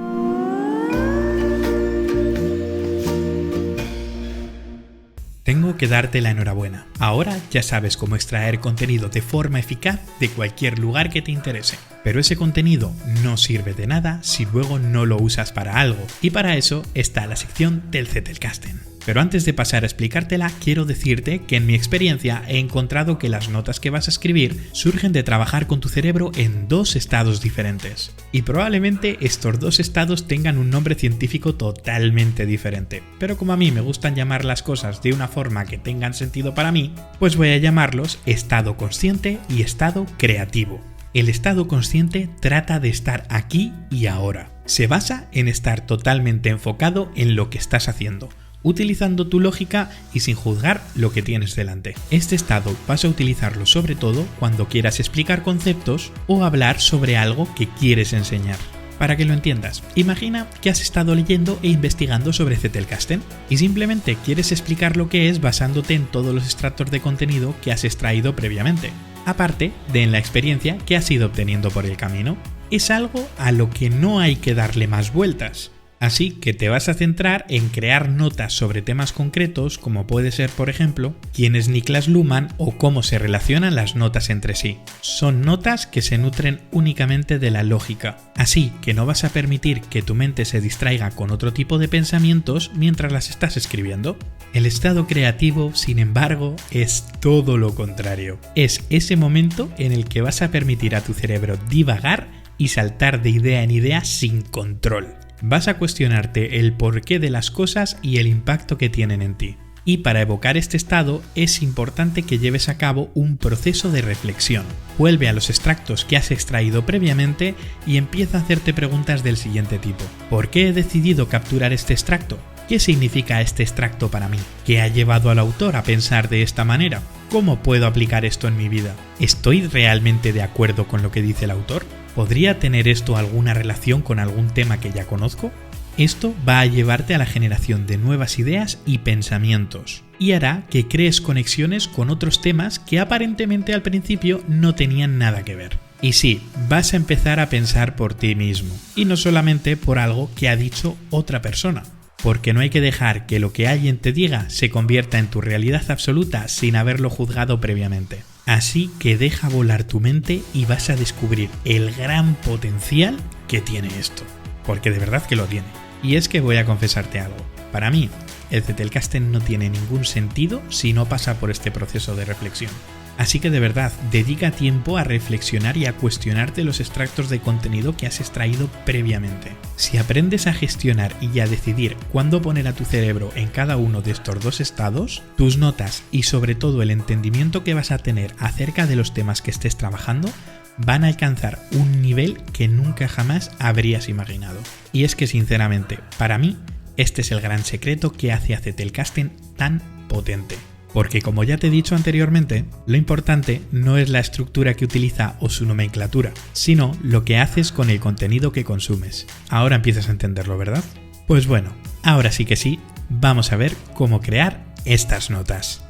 Tengo que darte la enhorabuena. Ahora ya sabes cómo extraer contenido de forma eficaz de cualquier lugar que te interese. Pero ese contenido no sirve de nada si luego no lo usas para algo. Y para eso está la sección del Zettelkasten. Pero antes de pasar a explicártela, quiero decirte que en mi experiencia he encontrado que las notas que vas a escribir surgen de trabajar con tu cerebro en dos estados diferentes. Y probablemente estos dos estados tengan un nombre científico totalmente diferente. Pero como a mí me gustan llamar las cosas de una forma que tengan sentido para mí, pues voy a llamarlos estado consciente y estado creativo. El estado consciente trata de estar aquí y ahora. Se basa en estar totalmente enfocado en lo que estás haciendo, utilizando tu lógica y sin juzgar lo que tienes delante. Este estado vas a utilizarlo sobre todo cuando quieras explicar conceptos o hablar sobre algo que quieres enseñar. Para que lo entiendas, imagina que has estado leyendo e investigando sobre Zettelkasten y simplemente quieres explicar lo que es basándote en todos los extractos de contenido que has extraído previamente, aparte de en la experiencia que has ido obteniendo por el camino. Es algo a lo que no hay que darle más vueltas. Así que te vas a centrar en crear notas sobre temas concretos, como puede ser, por ejemplo, quién es Niklas Luhmann o cómo se relacionan las notas entre sí. Son notas que se nutren únicamente de la lógica, así que no vas a permitir que tu mente se distraiga con otro tipo de pensamientos mientras las estás escribiendo. El estado creativo, sin embargo, es todo lo contrario. Es ese momento en el que vas a permitir a tu cerebro divagar y saltar de idea en idea sin control. Vas a cuestionarte el porqué de las cosas y el impacto que tienen en ti. Y para evocar este estado es importante que lleves a cabo un proceso de reflexión. Vuelve a los extractos que has extraído previamente y empieza a hacerte preguntas del siguiente tipo. ¿Por qué he decidido capturar este extracto? ¿Qué significa este extracto para mí? ¿Qué ha llevado al autor a pensar de esta manera? ¿Cómo puedo aplicar esto en mi vida? ¿Estoy realmente de acuerdo con lo que dice el autor? ¿Podría tener esto alguna relación con algún tema que ya conozco? Esto va a llevarte a la generación de nuevas ideas y pensamientos y hará que crees conexiones con otros temas que aparentemente al principio no tenían nada que ver. Y sí, vas a empezar a pensar por ti mismo y no solamente por algo que ha dicho otra persona. Porque no hay que dejar que lo que alguien te diga se convierta en tu realidad absoluta sin haberlo juzgado previamente. Así que deja volar tu mente y vas a descubrir el gran potencial que tiene esto. Porque de verdad que lo tiene. Y es que voy a confesarte algo. Para mí, el Zettelkasten no tiene ningún sentido si no pasa por este proceso de reflexión. Así que de verdad, dedica tiempo a reflexionar y a cuestionarte los extractos de contenido que has extraído previamente. Si aprendes a gestionar y a decidir cuándo poner a tu cerebro en cada uno de estos dos estados, tus notas y sobre todo el entendimiento que vas a tener acerca de los temas que estés trabajando van a alcanzar un nivel que nunca jamás habrías imaginado. Y es que sinceramente, para mí, este es el gran secreto que hace a Zettelkasten tan potente. Porque como ya te he dicho anteriormente, lo importante no es la estructura que utiliza o su nomenclatura, sino lo que haces con el contenido que consumes. Ahora empiezas a entenderlo, ¿verdad? Pues bueno, ahora sí que sí, vamos a ver cómo crear estas notas.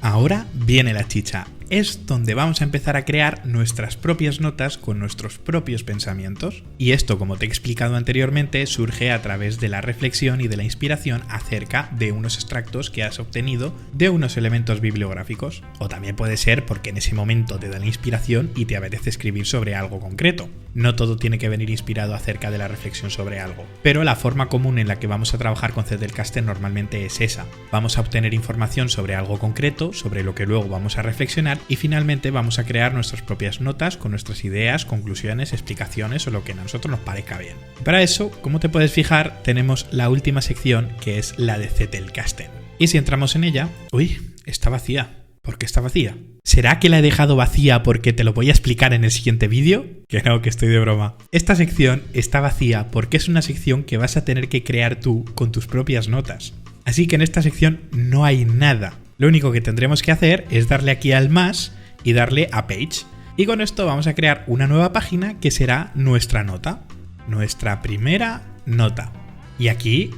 Ahora viene la chicha. Es donde vamos a empezar a crear nuestras propias notas con nuestros propios pensamientos. Y esto, como te he explicado anteriormente, surge a través de la reflexión y de la inspiración acerca de unos extractos que has obtenido de unos elementos bibliográficos. O también puede ser porque en ese momento te da la inspiración y te apetece escribir sobre algo concreto. No todo tiene que venir inspirado acerca de la reflexión sobre algo. Pero la forma común en la que vamos a trabajar con Zettelkasten normalmente es esa. Vamos a obtener información sobre algo concreto, sobre lo que luego vamos a reflexionar final y finalmente vamos a crear nuestras propias notas con nuestras ideas, conclusiones, explicaciones o lo que a nosotros nos parezca bien. Para eso, como te puedes fijar, tenemos la última sección que es la de Zettelkasten. Y si entramos en ella, ¡uy! Está vacía. ¿Por qué está vacía? ¿Será que la he dejado vacía porque te lo voy a explicar en el siguiente vídeo? Que no, que estoy de broma. Esta sección está vacía porque es una sección que vas a tener que crear tú con tus propias notas. Así que en esta sección no hay nada. Lo único que tendremos que hacer es darle aquí al más y darle a Page. Y con esto vamos a crear una nueva página que será nuestra nota. Nuestra primera nota. Y aquí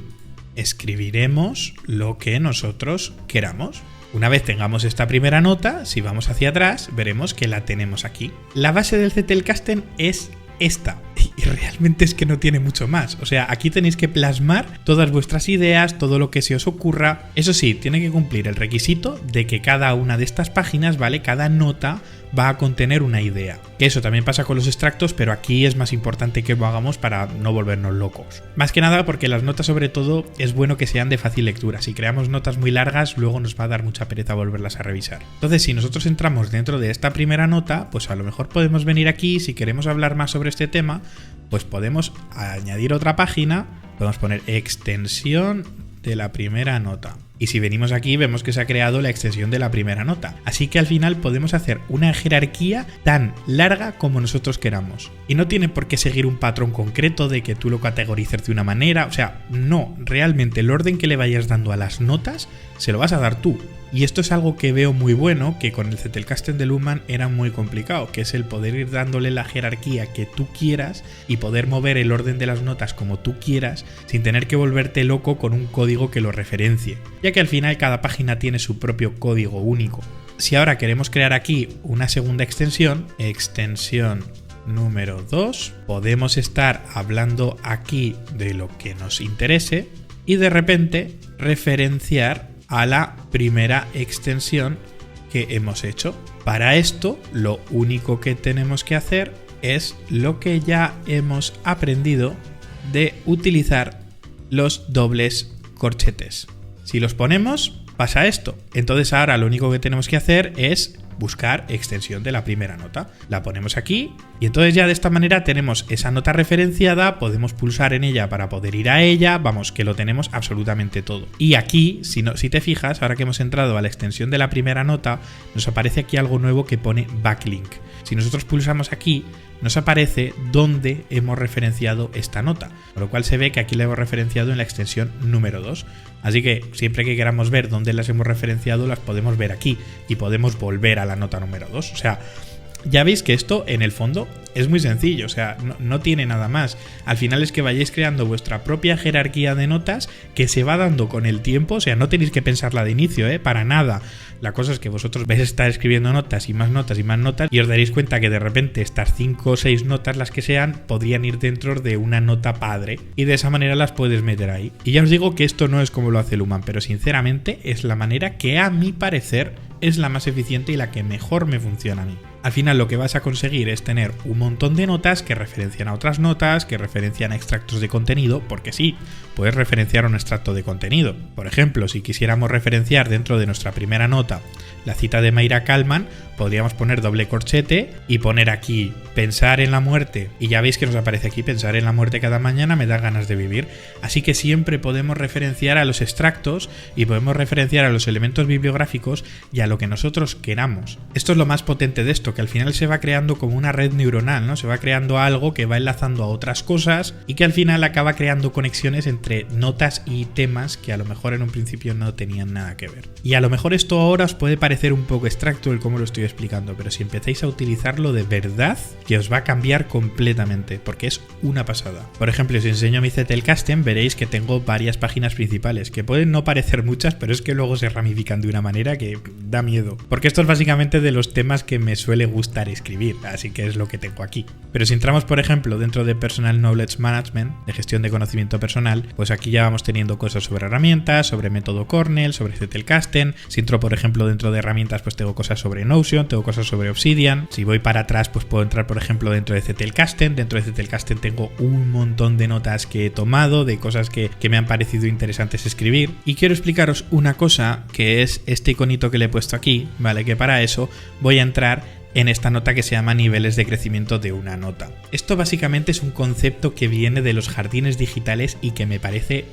escribiremos lo que nosotros queramos. Una vez tengamos esta primera nota, si vamos hacia atrás, veremos que la tenemos aquí. La base del Zettelkasten es esta. Y realmente es que no tiene mucho más. O sea, aquí tenéis que plasmar todas vuestras ideas, todo lo que se os ocurra. Eso sí, tiene que cumplir el requisito de que cada una de estas páginas, ¿vale? Cada nota va a contener una idea. Que eso también pasa con los extractos, pero aquí es más importante que lo hagamos para no volvernos locos. Más que nada porque las notas, sobre todo, es bueno que sean de fácil lectura. Si creamos notas muy largas, luego nos va a dar mucha pereza volverlas a revisar. Entonces, si nosotros entramos dentro de esta primera nota, pues a lo mejor podemos venir aquí, si queremos hablar más sobre este tema, pues podemos añadir otra página, podemos poner extensión de la primera nota. Y si venimos aquí vemos que se ha creado la extensión de la primera nota. Así que al final podemos hacer una jerarquía tan larga como nosotros queramos. Y no tiene por qué seguir un patrón concreto de que tú lo categorices de una manera. O sea, no, realmente el orden que le vayas dando a las notas se lo vas a dar tú. Y esto es algo que veo muy bueno, que con el Zettelkasten de Luhmann era muy complicado, que es el poder ir dándole la jerarquía que tú quieras y poder mover el orden de las notas como tú quieras sin tener que volverte loco con un código que lo referencie, ya que al final cada página tiene su propio código único. Si ahora queremos crear aquí una segunda extensión, extensión número 2, podemos estar hablando aquí de lo que nos interese y de repente referenciar a la primera extensión que hemos hecho. Para esto, lo único que tenemos que hacer es lo que ya hemos aprendido de utilizar los dobles corchetes. Si los ponemos, pasa esto. Entonces ahora lo único que tenemos que hacer es buscar extensión de la primera nota. La ponemos aquí y entonces ya de esta manera tenemos esa nota referenciada, podemos pulsar en ella para poder ir a ella, vamos, que lo tenemos absolutamente todo. Y aquí, si te fijas, ahora que hemos entrado a la extensión de la primera nota, nos aparece aquí algo nuevo que pone backlink. Si nosotros pulsamos aquí, nos aparece dónde hemos referenciado esta nota, con lo cual se ve que aquí la hemos referenciado en la extensión número 2. Así que siempre que queramos ver dónde las hemos referenciado, las podemos ver aquí y podemos volver a la nota número 2. O sea, ya veis que esto en el fondo es muy sencillo, o sea, no tiene nada más. Al final es que vayáis creando vuestra propia jerarquía de notas que se va dando con el tiempo, o sea, no tenéis que pensarla de inicio, para nada. La cosa es que vosotros vais a estar escribiendo notas y más notas y más notas y os daréis cuenta que de repente estas 5 o 6 notas, las que sean, podrían ir dentro de una nota padre y de esa manera las puedes meter ahí. Y ya os digo que esto no es como lo hace Luhmann, pero sinceramente es la manera que a mi parecer es la más eficiente y la que mejor me funciona a mí. Al final lo que vas a conseguir es tener un montón de notas que referencian a otras notas, que referencian a extractos de contenido, porque sí, puedes referenciar un extracto de contenido. Por ejemplo, si quisiéramos referenciar dentro de nuestra primera nota la cita de Mayra Kalman, podríamos poner doble corchete y poner aquí pensar en la muerte. Y ya veis que nos aparece aquí pensar en la muerte cada mañana me da ganas de vivir. Así que siempre podemos referenciar a los extractos y podemos referenciar a los elementos bibliográficos y a lo que nosotros queramos. Esto es lo más potente de esto, que al final se va creando como una red neuronal, ¿no? Se va creando algo que va enlazando a otras cosas y que al final acaba creando conexiones entre notas y temas que a lo mejor en un principio no tenían nada que ver. Y a lo mejor esto ahora os puede parecer un poco extracto el cómo lo estoy explicando, pero si empezáis a utilizarlo de verdad, que os va a cambiar completamente, porque es una pasada. Por ejemplo, si os enseño mi Zettelkasten, veréis que tengo varias páginas principales, que pueden no parecer muchas, pero es que luego se ramifican de una manera que da miedo. Porque esto es básicamente de los temas que me suelen suele gustar escribir, así que es lo que tengo aquí. Pero si entramos, por ejemplo, dentro de Personal Knowledge Management, de gestión de conocimiento personal, pues aquí ya vamos teniendo cosas sobre herramientas, sobre método Cornell, sobre Zettelkasten. Si entro, por ejemplo, dentro de herramientas, pues tengo cosas sobre Notion, tengo cosas sobre Obsidian. Si voy para atrás, pues puedo entrar, por ejemplo, dentro de Zettelkasten. Dentro de Zettelkasten tengo un montón de notas que he tomado, de cosas que me han parecido interesantes escribir. Y quiero explicaros una cosa, que es este iconito que le he puesto aquí, ¿vale? Que para eso voy a entrar en esta nota que se llama niveles de crecimiento de una nota. Esto básicamente es un concepto que viene de los jardines digitales y que me parece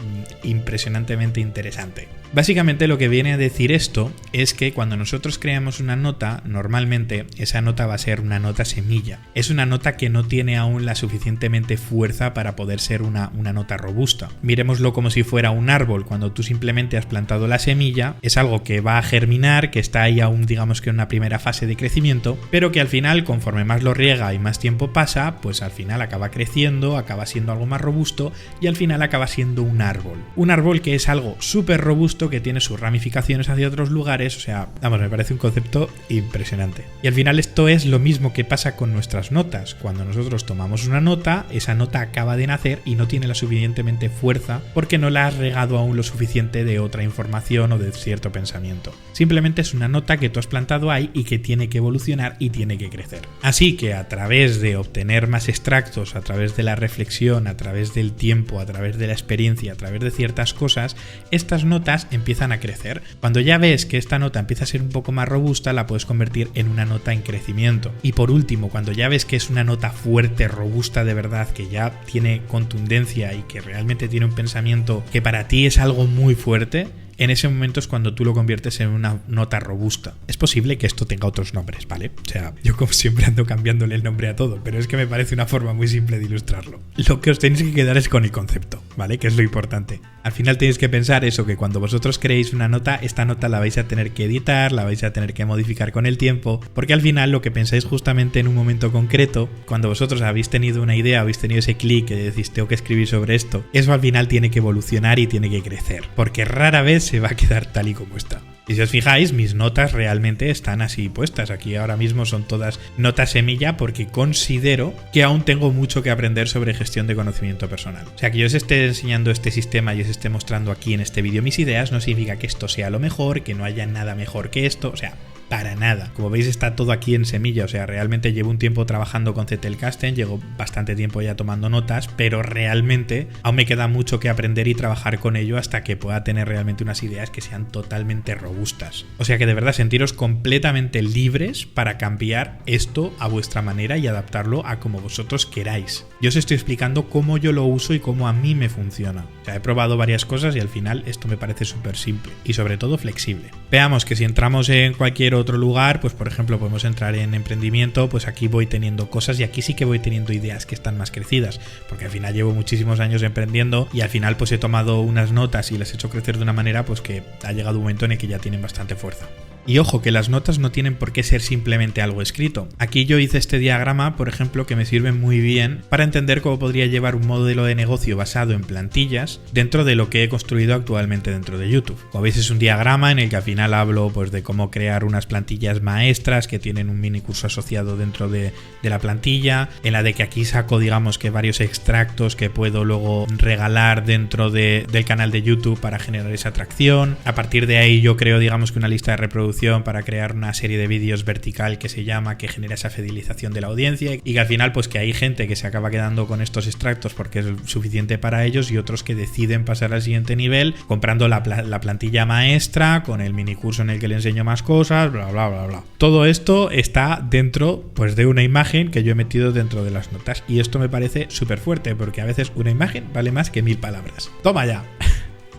impresionantemente interesante. Básicamente lo que viene a decir esto es que cuando nosotros creamos una nota, normalmente esa nota va a ser una nota semilla. Es una nota que no tiene aún la suficientemente fuerza para poder ser una nota robusta. Miremoslo como si fuera un árbol. Cuando tú simplemente has plantado la semilla, es algo que va a germinar, que está ahí aún, digamos que en una primera fase de crecimiento, pero que al final, conforme más lo riega y más tiempo pasa, pues al final acaba creciendo, acaba siendo algo más robusto y al final acaba siendo un árbol. Un árbol que es algo súper robusto, que tiene sus ramificaciones hacia otros lugares, o sea, vamos, me parece un concepto impresionante. Y al final esto es lo mismo que pasa con nuestras notas. Cuando nosotros tomamos una nota, esa nota acaba de nacer y no tiene la suficientemente fuerza porque no la has regado aún lo suficiente de otra información o de cierto pensamiento. Simplemente es una nota que tú has plantado ahí y que tiene que evolucionar y tiene que crecer. Así que a través de obtener más extractos, a través de la reflexión, a través del tiempo, a través de la experiencia, a través de ciertas cosas, estas notas empiezan a crecer. Cuando ya ves que esta nota empieza a ser un poco más robusta, la puedes convertir en una nota en crecimiento. Y por último, cuando ya ves que es una nota fuerte, robusta de verdad, que ya tiene contundencia y que realmente tiene un pensamiento que para ti es algo muy fuerte, en ese momento es cuando tú lo conviertes en una nota robusta. Es posible que esto tenga otros nombres, ¿vale? O sea, yo como siempre ando cambiándole el nombre a todo, pero es que me parece una forma muy simple de ilustrarlo. Lo que os tenéis que quedar es con el concepto, ¿vale? Que es lo importante. Al final tenéis que pensar eso, que cuando vosotros creéis una nota, esta nota la vais a tener que editar, la vais a tener que modificar con el tiempo, porque al final lo que pensáis justamente en un momento concreto, cuando vosotros habéis tenido una idea, habéis tenido ese clic que decís, tengo que escribir sobre esto, eso al final tiene que evolucionar y tiene que crecer, porque rara vez se va a quedar tal y como está. Y si os fijáis, mis notas realmente están así puestas. Aquí ahora mismo son todas notas semilla porque considero que aún tengo mucho que aprender sobre gestión de conocimiento personal. O sea, que yo os esté enseñando este sistema y os esté mostrando aquí en este vídeo mis ideas no significa que esto sea lo mejor, que no haya nada mejor que esto, o sea, para nada. Como veis está todo aquí en semilla, o sea, realmente llevo un tiempo trabajando con Zettelkasten, llevo bastante tiempo ya tomando notas, pero realmente aún me queda mucho que aprender y trabajar con ello hasta que pueda tener realmente unas ideas que sean totalmente robustas. O sea que de verdad sentiros completamente libres para cambiar esto a vuestra manera y adaptarlo a como vosotros queráis. Yo os estoy explicando cómo yo lo uso y cómo a mí me funciona. O sea, he probado varias cosas y al final esto me parece súper simple y sobre todo flexible. Veamos que si entramos en cualquier otro lugar, pues por ejemplo podemos entrar en emprendimiento, pues aquí voy teniendo cosas y aquí sí que voy teniendo ideas que están más crecidas, porque al final llevo muchísimos años emprendiendo y al final pues he tomado unas notas y las he hecho crecer de una manera pues que ha llegado un momento en el que ya tienen bastante fuerza. Y ojo, que las notas no tienen por qué ser simplemente algo escrito. Aquí yo hice este diagrama, por ejemplo, que me sirve muy bien para entender cómo podría llevar un modelo de negocio basado en plantillas dentro de lo que he construido actualmente dentro de YouTube. Como veis es un diagrama en el que al final hablo pues de cómo crear unas plantillas maestras que tienen un mini curso asociado dentro de la plantilla, en la de que aquí saco digamos que varios extractos que puedo luego regalar dentro del canal de YouTube para generar esa atracción. A partir de ahí yo creo digamos que una lista de reproducción para crear una serie de vídeos vertical que se llama, que genera esa fidelización de la audiencia y que al final pues que hay gente que se acaba quedando con estos extractos porque es suficiente para ellos y otros que deciden pasar al siguiente nivel comprando la plantilla maestra con el mini curso en el que le enseño más cosas, bla bla bla bla. Todo esto está dentro pues de una imagen que yo he metido dentro de las notas y esto me parece súper fuerte porque a veces una imagen vale más que 1000 palabras. ¡Toma ya!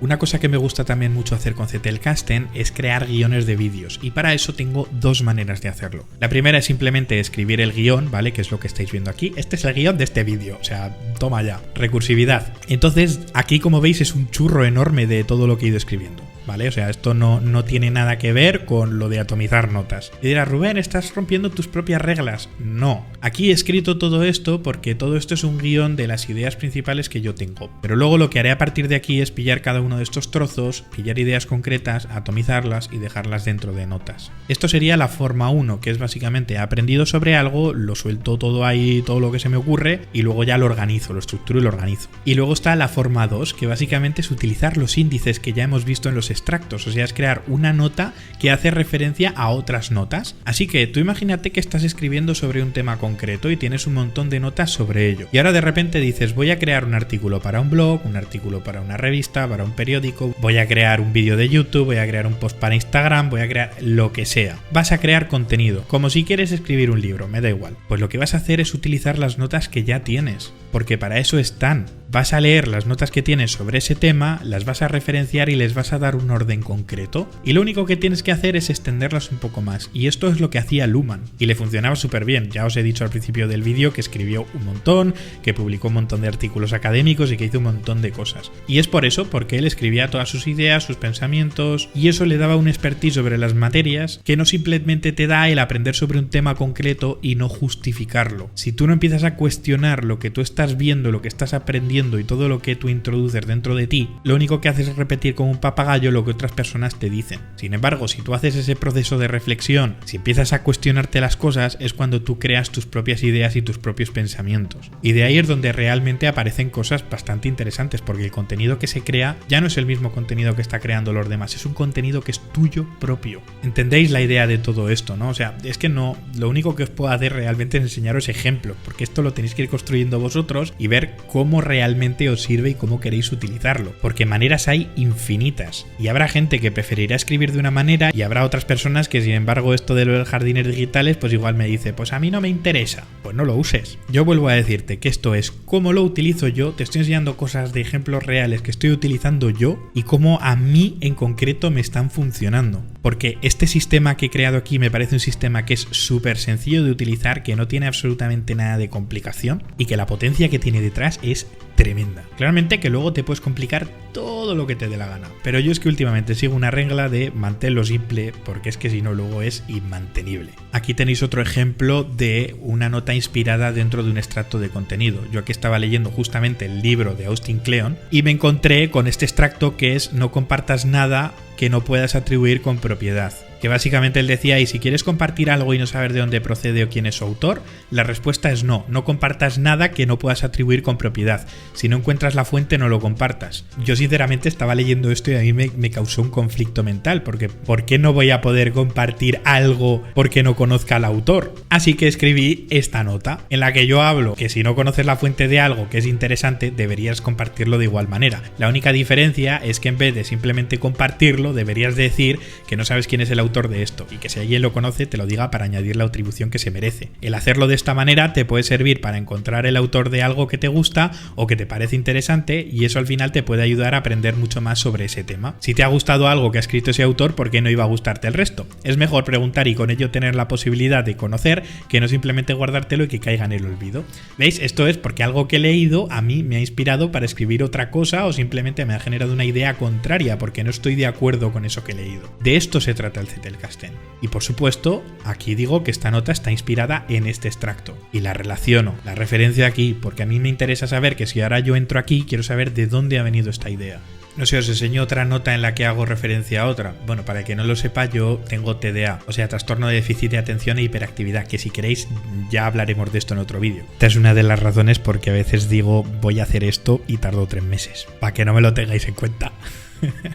Una cosa que me gusta también mucho hacer con Zettelkasten es crear guiones de vídeos y para eso tengo dos maneras de hacerlo. La primera es simplemente escribir el guión, ¿vale? Que es lo que estáis viendo aquí. Este es el guión de este vídeo, o sea, toma ya. Recursividad. Entonces, aquí como veis es un churro enorme de todo lo que he ido escribiendo. ¿vale? O sea, esto no tiene nada que ver con lo de atomizar notas. Y dirás, Rubén, estás rompiendo tus propias reglas. No. Aquí he escrito todo esto porque todo esto es un guión de las ideas principales que yo tengo. Pero luego lo que haré a partir de aquí es pillar cada uno de estos trozos, pillar ideas concretas, atomizarlas y dejarlas dentro de notas. Esto sería la forma 1, que es básicamente he aprendido sobre algo, lo suelto todo ahí, todo lo que se me ocurre, y luego ya lo organizo, lo estructuro y lo organizo. Y luego está la forma 2, que básicamente es utilizar los índices que ya hemos visto en los extractos, o sea, es crear una nota que hace referencia a otras notas. Así que tú imagínate que estás escribiendo sobre un tema concreto y tienes un montón de notas sobre ello. Y ahora de repente dices, voy a crear un artículo para un blog, un artículo para una revista, para un periódico, voy a crear un vídeo de YouTube, voy a crear un post para Instagram, voy a crear lo que sea. Vas a crear contenido, como si quieres escribir un libro, me da igual. Pues lo que vas a hacer es utilizar las notas que ya tienes, porque para eso están. Vas a leer las notas que tienes sobre ese tema, las vas a referenciar y les vas a dar un orden concreto. Y lo único que tienes que hacer es extenderlas un poco más. Y esto es lo que hacía Luhmann. Y le funcionaba súper bien. Ya os he dicho al principio del vídeo que escribió un montón, que publicó un montón de artículos académicos y que hizo un montón de cosas. Y es por eso, porque él escribía todas sus ideas, sus pensamientos, y eso le daba un expertise sobre las materias que no simplemente te da el aprender sobre un tema concreto y no justificarlo. Si tú no empiezas a cuestionar lo que tú estás viendo, lo que estás aprendiendo y todo lo que tú introduces dentro de ti, lo único que haces es repetir como un papagayo lo que otras personas te dicen. Sin embargo, si tú haces ese proceso de reflexión, si empiezas a cuestionarte las cosas, es cuando tú creas tus propias ideas y tus propios pensamientos. Y de ahí es donde realmente aparecen cosas bastante interesantes, porque el contenido que se crea ya no es el mismo contenido que está creando los demás, es un contenido que es tuyo propio. ¿Entendéis la idea de todo esto, no? O sea, es que no, lo único que os puedo hacer realmente es enseñaros ejemplos, porque esto lo tenéis que ir construyendo vosotros y ver cómo realmente os sirve y cómo queréis utilizarlo, porque maneras hay infinitas y habrá gente que preferirá escribir de una manera y habrá otras personas que sin embargo esto de los jardines digitales pues igual me dice, pues a mí no me interesa, pues no lo uses. Yo vuelvo a decirte que esto es cómo lo utilizo yo, te estoy enseñando cosas de ejemplos reales que estoy utilizando yo y cómo a mí en concreto me están funcionando, porque este sistema que he creado aquí me parece un sistema que es súper sencillo de utilizar, que no tiene absolutamente nada de complicación y que la potencia que tiene detrás es tremenda. Claramente que luego te puedes complicar todo lo que te dé la gana, pero yo es que últimamente sigo una regla de manténlo simple, porque es que si no luego es inmantenible. Aquí tenéis otro ejemplo de una nota inspirada dentro de un extracto de contenido. Yo aquí estaba leyendo justamente el libro de Austin Kleon y me encontré con este extracto que es no compartas nada que no puedas atribuir con propiedad. Que básicamente él decía, y si quieres compartir algo y no saber de dónde procede o quién es su autor, la respuesta es no, no compartas nada que no puedas atribuir con propiedad. Si no encuentras la fuente, no lo compartas. Yo sinceramente estaba leyendo esto y a mí me causó un conflicto mental, porque ¿por qué no voy a poder compartir algo porque no conozca al autor? Así que escribí esta nota, en la que yo hablo que si no conoces la fuente de algo que es interesante, deberías compartirlo de igual manera. La única diferencia es que en vez de simplemente compartirlo, deberías decir que no sabes quién es el autor de esto y que si alguien lo conoce te lo diga para añadir la atribución que se merece. El hacerlo de esta manera te puede servir para encontrar el autor de algo que te gusta o que te parece interesante y eso al final te puede ayudar a aprender mucho más sobre ese tema. Si te ha gustado algo que ha escrito ese autor, ¿por qué no iba a gustarte el resto? Es mejor preguntar y con ello tener la posibilidad de conocer que no simplemente guardártelo y que caiga en el olvido. ¿Veis? Esto es porque algo que he leído a mí me ha inspirado para escribir otra cosa o simplemente me ha generado una idea contraria porque no estoy de acuerdo con eso que he leído. De esto se trata el Zettelkasten. Y por supuesto, aquí digo que esta nota está inspirada en este extracto. Y la relaciono, la referencio aquí, porque a mí me interesa saber que si ahora yo entro aquí, quiero saber de dónde ha venido esta idea. No sé, os enseño otra nota en la que hago referencia a otra. Bueno, para el que no lo sepa, yo tengo TDA, o sea, trastorno de déficit de atención e hiperactividad, que si queréis ya hablaremos de esto en otro vídeo. Esta es una de las razones porque a veces digo voy a hacer esto y tardo 3 meses, para que no me lo tengáis en cuenta.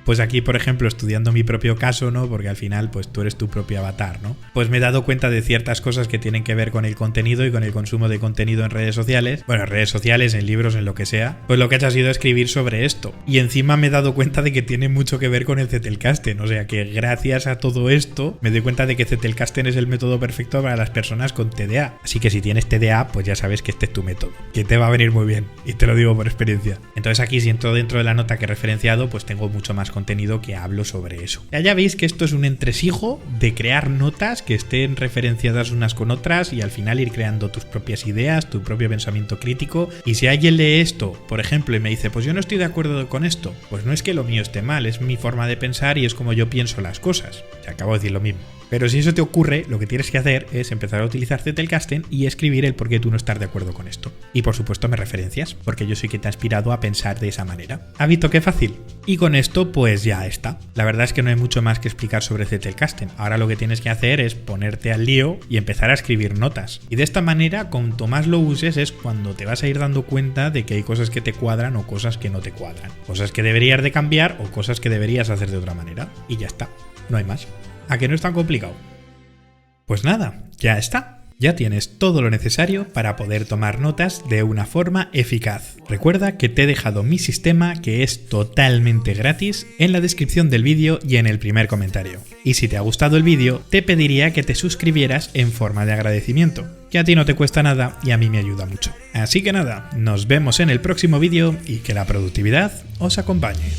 Pues aquí, por ejemplo, estudiando mi propio caso, ¿no? Porque al final, pues tú eres tu propio avatar, ¿no? Pues me he dado cuenta de ciertas cosas que tienen que ver con el contenido y con el consumo de contenido en redes sociales. Bueno, en redes sociales, en libros, en lo que sea. Pues lo que he hecho ha sido escribir sobre esto. Y encima me he dado cuenta de que tiene mucho que ver con el Zettelkasten. O sea que gracias a todo esto, me doy cuenta de que Zettelkasten es el método perfecto para las personas con TDA. Así que si tienes TDA, pues ya sabes que este es tu método. Que te va a venir muy bien. Y te lo digo por experiencia. Entonces aquí, si entro dentro de la nota que he referenciado, pues tengo mucho más contenido que hablo sobre eso. Ya veis que esto es un entresijo de crear notas que estén referenciadas unas con otras y al final ir creando tus propias ideas, tu propio pensamiento crítico. Y si alguien lee esto, por ejemplo, y me dice, pues yo no estoy de acuerdo con esto, pues no es que lo mío esté mal, es mi forma de pensar y es como yo pienso las cosas. Te acabo de decir lo mismo. Pero si eso te ocurre, lo que tienes que hacer es empezar a utilizar Zettelkasten y escribir el por qué tú no estás de acuerdo con esto. Y por supuesto me referencias, porque yo soy quien te ha inspirado a pensar de esa manera. ¿Has visto qué fácil? Y con esto pues ya está. La verdad es que no hay mucho más que explicar sobre Zettelkasten. Ahora lo que tienes que hacer es ponerte al lío y empezar a escribir notas. Y de esta manera, cuanto más lo uses, es cuando te vas a ir dando cuenta de que hay cosas que te cuadran o cosas que no te cuadran. Cosas que deberías de cambiar o cosas que deberías hacer de otra manera. Y ya está. No hay más. ¿A que no es tan complicado? Pues nada, ya está. Ya tienes todo lo necesario para poder tomar notas de una forma eficaz. Recuerda que te he dejado mi sistema, que es totalmente gratis, en la descripción del vídeo y en el primer comentario. Y si te ha gustado el vídeo, te pediría que te suscribieras en forma de agradecimiento, que a ti no te cuesta nada y a mí me ayuda mucho. Así que nada, nos vemos en el próximo vídeo y que la productividad os acompañe.